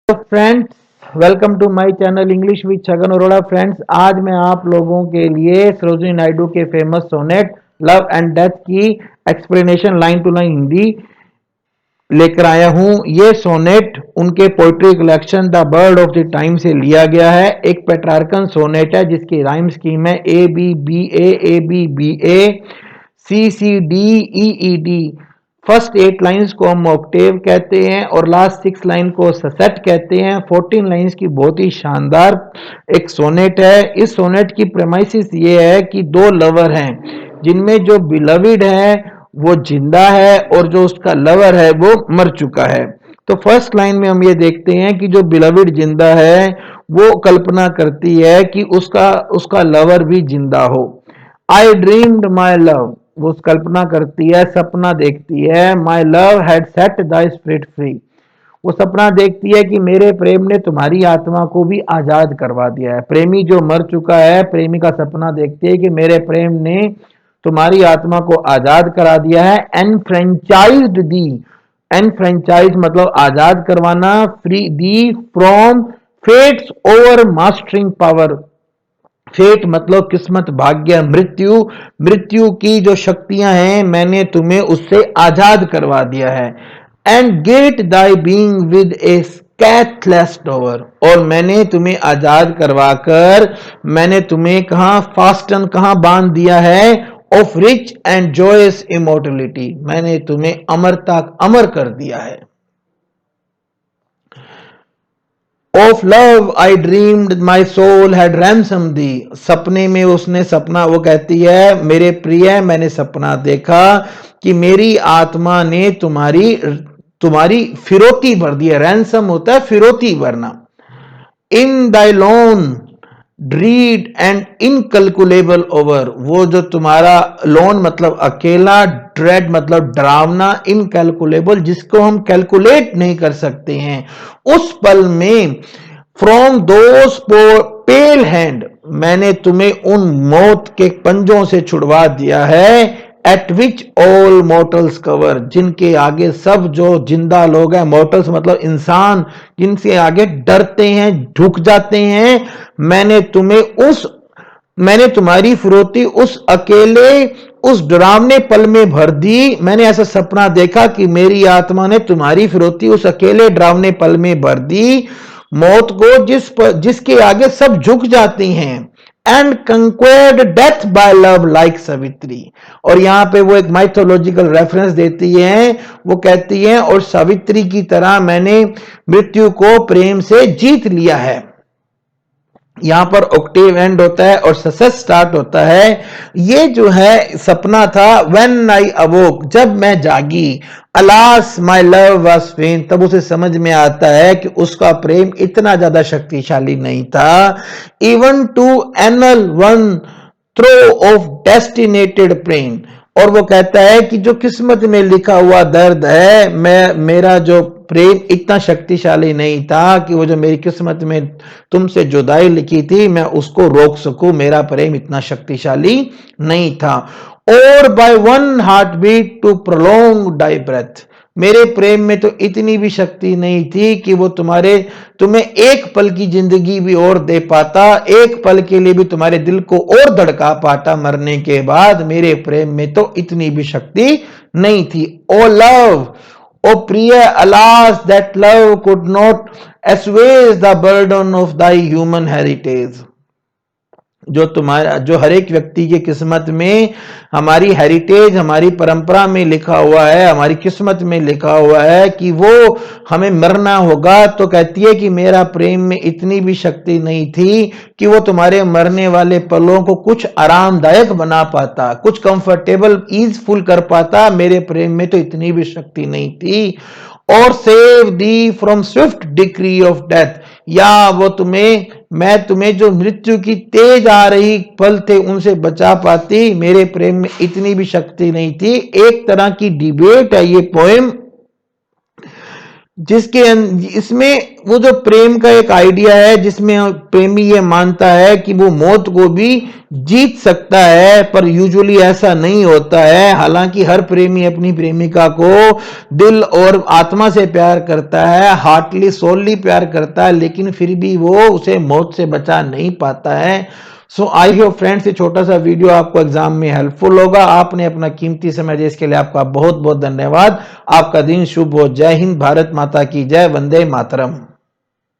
Friends, welcome to my channel English with Chhagan Arora. Friends, आज मैं आप लोगों के लिए सरोजिनी नायडू के famous sonnet love and death की explanation line to line Hindi लेकर आया हूं। ये सोनेट उनके poetry collection the bird of the time से लिया गया है। एक पेट्रार्कन सोनेट है जिसकी राइम स्कीम है A B B A C D E D. First 8 lines को हम ऑक्टेव कहते हैं और लास्ट 6 लाइन को ससेट कहते हैं। 14 लाइन्स की बहुत ही शानदार एक सोनेट है। इस सोनेट की प्रेमाइसिस ये है कि दो लवर हैं जिनमें जो बिलविड है वो जिंदा है और जो उसका लवर है वो मर चुका है। तो फर्स्ट लाइन में हम ये देखते हैं कि जो बिलविड जिंदा है वो कल्पना करती है कि उसका उसका लवर भी जिंदा हो। आई ड्रीम्ड माई लव, वो कल्पना करती है, सपना देखती है। My love had set the spirit free, वो सपना देखती है कि मेरे प्रेम ने तुम्हारी आत्मा को भी आजाद करवा दिया है। प्रेमी जो मर चुका है, प्रेमी का सपना देखती है कि मेरे प्रेम ने तुम्हारी आत्मा को आजाद करा दिया है। एनफ्रेंचाइज्ड दी, एनफ्रेंचाइज मतलब आजाद करवाना, free thee from fate's overmastering power. Fate मतलब किस्मत, भाग्य, मृत्यु, मृत्यु की जो शक्तियां हैं मैंने तुम्हें उससे आजाद करवा दिया है। And get thy being with a catalyst over, और मैंने तुम्हें आजाद करवाकर मैंने तुम्हें कहां फास्टन कहां बांध दिया है, of rich and joyous immortality, मैंने तुम्हें अमरता अमर कर दिया है। Of love I dreamed my soul had ransom thee, सपने में उसने सपना, वो कहती है मेरे प्रिय मैंने सपना देखा कि मेरी आत्मा ने तुम्हारी तुम्हारी फिरौती भर दी है। रैंसम होता है फिरौती भरना। इन दाई लोन ड्रीड एंड इनकैलकुलेबल ओवर, वो जो तुम्हारा लोन मतलब अकेला, ड्रेड मतलब डरावना, इनकैलकुलेबल जिसको हम कैलकुलेट नहीं कर सकते हैं, उस पल में फ्रॉम दोस पेल हैंड, मैंने तुम्हें उन मौत के पंजों से छुड़वा दिया है। Eight which all mortals cover, जिनके आगे सब जो जिंदा लोग हैं, मॉर्टल्स मतलब इंसान, जिनसे आगे डरते हैं, झुक जाते हैं, मैंने तुम्हारी फिरौती उस अकेले उस डरावने पल में भर दी। मैंने ऐसा सपना देखा कि मेरी आत्मा ने तुम्हारी फिरौती उस अकेले डरावने पल में भर दी, मौत को जिसके आगे सब झुक जाती हैं। And conquered death by love like Savitri, और यहां पे वो एक माइथोलॉजिकल रेफरेंस देती है, वो कहती है और सावित्री की तरह मैंने मृत्यु को प्रेम से जीत लिया है। यहां पर ऑक्टेव एंड होता है और ससेस स्टार्ट होता है। ये जो है सपना था, व्हेन आई अवोक, जब मैं जागी, अलास माई लव वाज फेन, तब उसे समझ में आता है कि उसका प्रेम इतना ज्यादा शक्तिशाली नहीं था। Even to annul one throe of destinated pain, और वो कहता है कि जो किस्मत में लिखा हुआ दर्द है, मेरा जो प्रेम इतना शक्तिशाली नहीं था कि वो जो मेरी किस्मत में तुमसे जुदाई लिखी थी मैं उसको रोक सकूं, मेरा प्रेम इतना शक्तिशाली नहीं था। और by one heart beat to prolong thy breath, मेरे प्रेम में तो इतनी भी शक्ति नहीं थी कि वो तुम्हें एक पल की जिंदगी भी और दे पाता, एक पल के लिए भी तुम्हारे दिल को और धड़का पाता मरने के बाद। मेरे प्रेम में तो इतनी भी शक्ति नहीं थी। ओ लव, ओ प्रिय, alas that love could not assuage the burden of thy human heritage, जो हर एक व्यक्ति की किस्मत में, हमारी हेरिटेज, हमारी परंपरा में लिखा हुआ है, हमारी किस्मत में लिखा हुआ है कि वो हमें मरना होगा। तो कहती है कि मेरा प्रेम में इतनी भी शक्ति नहीं थी कि वो तुम्हारे मरने वाले पलों को कुछ आरामदायक बना पाता, कुछ कंफर्टेबल ईजफुल कर पाता, मेरे प्रेम में तो इतनी भी शक्ति नहीं थी। और save the from Swift decree of death, या वो मैं तुम्हें जो मृत्यु की तेज आ रही पल थे उनसे बचा पाती, मेरे प्रेम में इतनी भी शक्ति नहीं थी। एक तरह की डिबेट है ये पोएम जिसके इसमें वो जो प्रेम का एक आइडिया है, जिसमें प्रेमी ये मानता है कि वो मौत को भी जीत सकता है, पर यूजुअली ऐसा नहीं होता है। हालांकि हर प्रेमी अपनी प्रेमिका को दिल और आत्मा से प्यार करता है, हार्टली सोलली प्यार करता है, लेकिन फिर भी वो उसे मौत से बचा नहीं पाता है। सो आई होप फ्रेंड्स, ये छोटा सा वीडियो आपको एग्जाम में हेल्पफुल होगा। आपने अपना कीमती समय दिया, इसके लिए आपका बहुत बहुत धन्यवाद। आपका दिन शुभ हो। जय हिंद, भारत माता की जय, वंदे मातरम।